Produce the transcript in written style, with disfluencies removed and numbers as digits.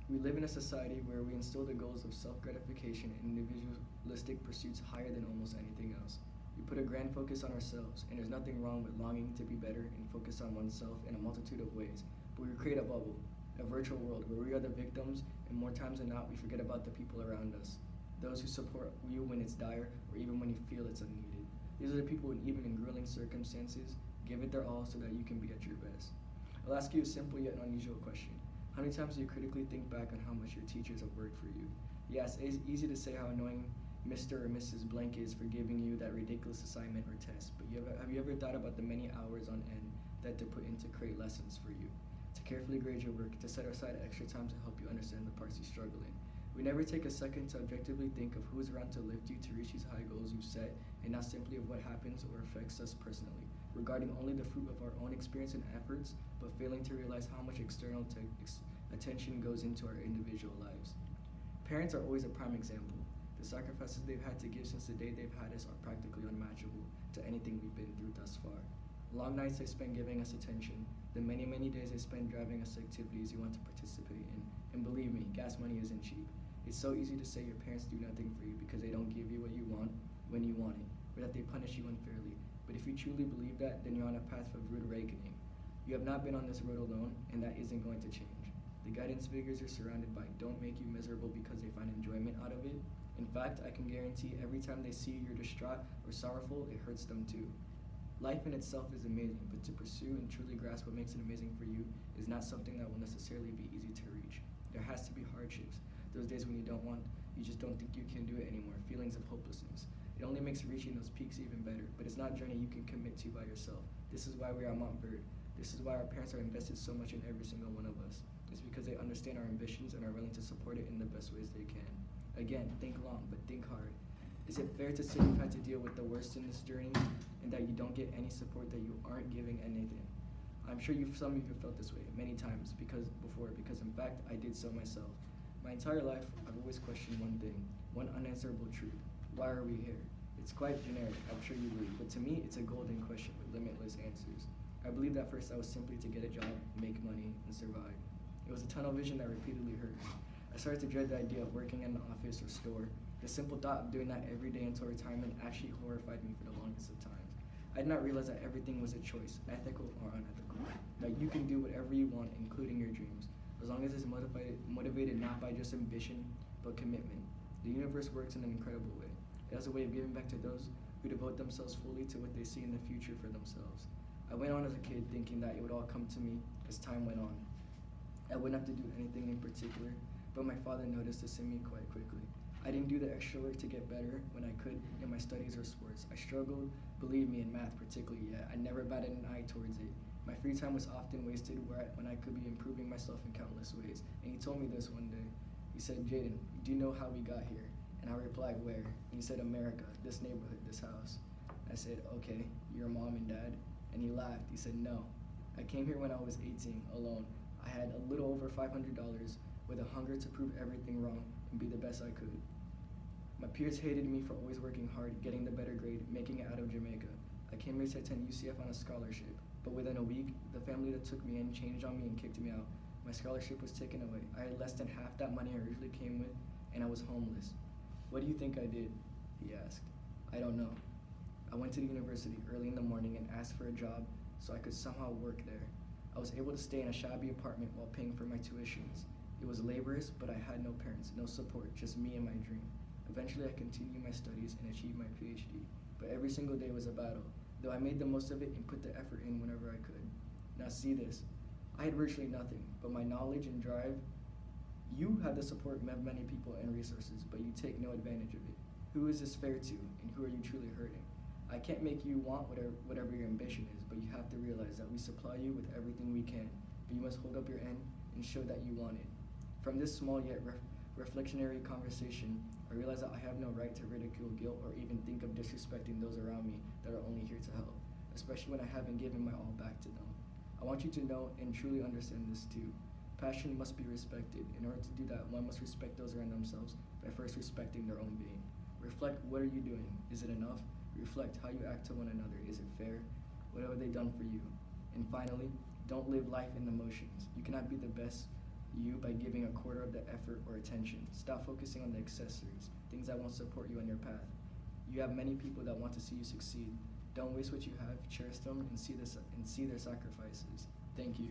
We live in a society where we instill the goals of self-gratification and individualistic pursuits higher than almost anything else. We put a grand focus on ourselves, and there's nothing wrong with longing to be better and focus on oneself in a multitude of ways. But we create a bubble, a virtual world where we are the victims, and more times than not, we forget about the people around us. Those who support you when it's dire, or even when you feel it's unneeded. These are the people who, even in grueling circumstances, give it their all so that you can be at your best. I'll ask you a simple yet unusual question. How many times do you critically think back on how much your teachers have worked for you? Yes, it's easy to say how annoying Mr. or Mrs. Blank is for giving you that ridiculous assignment or test, but have you ever thought about the many hours on end that they put in to create lessons for you, to carefully grade your work, to set aside extra time to help you understand the parts you struggle in? We never take a second to objectively think of who is around to lift you to reach these high goals you've set, and not simply of what happens or affects us personally, regarding only the fruit of our own experience and efforts, but failing to realize how much external attention goes into our individual lives. Parents are always a prime example. The sacrifices they've had to give since the day they've had us are practically unmatchable to anything we've been through thus far. Long nights they spend giving us attention, the many, many days they spend driving us to activities you want to participate in. And believe me, gas money isn't cheap. It's so easy to say your parents do nothing for you because they don't give you what you want when you want it, or that they punish you unfairly. But if you truly believe that, then you're on a path of rude awakening. You have not been on this road alone, and that isn't going to change. The guidance figures you're surrounded by don't make you miserable because they find enjoyment out of it. In fact, I can guarantee every time they see you're distraught or sorrowful, it hurts them too. Life in itself is amazing, but to pursue and truly grasp what makes it amazing for you is not something that will necessarily be easy to reach. There has to be hardships. Those days when you just don't think you can do it anymore, feelings of hopelessness. It only makes reaching those peaks even better, but it's not a journey you can commit to by yourself. This is why we are at Montverde. This is why our parents are invested so much in every single one of us. It's because they understand our ambitions and are willing to support it in the best ways they can. Again, think long, but think hard. Is it fair to say you've had to deal with the worst in this journey and that you don't get any support, that you aren't giving anything? I'm sure some of you have felt this way many times because in fact, I did so myself. My entire life, I've always questioned one thing, one unanswerable truth. Why are we here? It's quite generic, I'm sure you believe, but to me, it's a golden question with limitless answers. I believed at first I was simply to get a job, make money, and survive. It was a tunnel vision that repeatedly hurt. I started to dread the idea of working in an office or store. The simple thought of doing that every day until retirement actually horrified me for the longest of times. I did not realize that everything was a choice, ethical or unethical. That you can do whatever you want, including your dreams, as long as it's motivated not by just ambition, but commitment. The universe works in an incredible way. It has a way of giving back to those who devote themselves fully to what they see in the future for themselves. I went on as a kid thinking that it would all come to me as time went on. I wouldn't have to do anything in particular, but my father noticed this in me quite quickly. I didn't do the extra work to get better when I could in my studies or sports. I struggled, believe me, in math particularly, yet I never batted an eye towards it. My free time was often wasted when I could be improving myself in countless ways. And he told me this one day. He said, "Jaden, do you know how we got here?" And I replied, "Where?" And he said, "America, this neighborhood, this house." I said, "Okay, your mom and dad?" And he laughed. He said, "No. I came here when I was 18, alone. I had a little over $500 with a hunger to prove everything wrong and be the best I could. My peers hated me for always working hard, getting the better grade, making it out of Jamaica. I came here to attend UCF on a scholarship, but within a week, the family that took me in changed on me and kicked me out. My scholarship was taken away. I had less than half that money I originally came with, and I was homeless. What do you think I did?" he asked. "I don't know. I went to the university early in the morning and asked for a job so I could somehow work there. I was able to stay in a shabby apartment while paying for my tuitions. It was laborious, but I had no parents, no support, just me and my dream. Eventually, I continued my studies and achieved my PhD, but every single day was a battle, though I made the most of it and put the effort in whenever I could. Now see this. I had virtually nothing, but my knowledge and drive. You have the support of many people and resources, but you take no advantage of it. Who is this fair to, and who are you truly hurting? I can't make you want whatever your ambition is, but you have to realize that we supply you with everything we can, but you must hold up your end and show that you want it." From this small yet reflectionary conversation, I realize that I have no right to ridicule, guilt, or even think of disrespecting those around me that are only here to help, especially when I haven't given my all back to them. I want you to know and truly understand this too. Passion must be respected. In order to do that, one must respect those around themselves by first respecting their own being. Reflect, what are you doing? Is it enough? Reflect how you act to one another. Is it fair? What have they done for you? And finally, don't live life in the motions. You cannot be the best you by giving a quarter of the effort or attention. Stop focusing on the accessories, things that won't support you on your path. You have many people that want to see you succeed. Don't waste what you have, cherish them, and see their sacrifices. Thank you.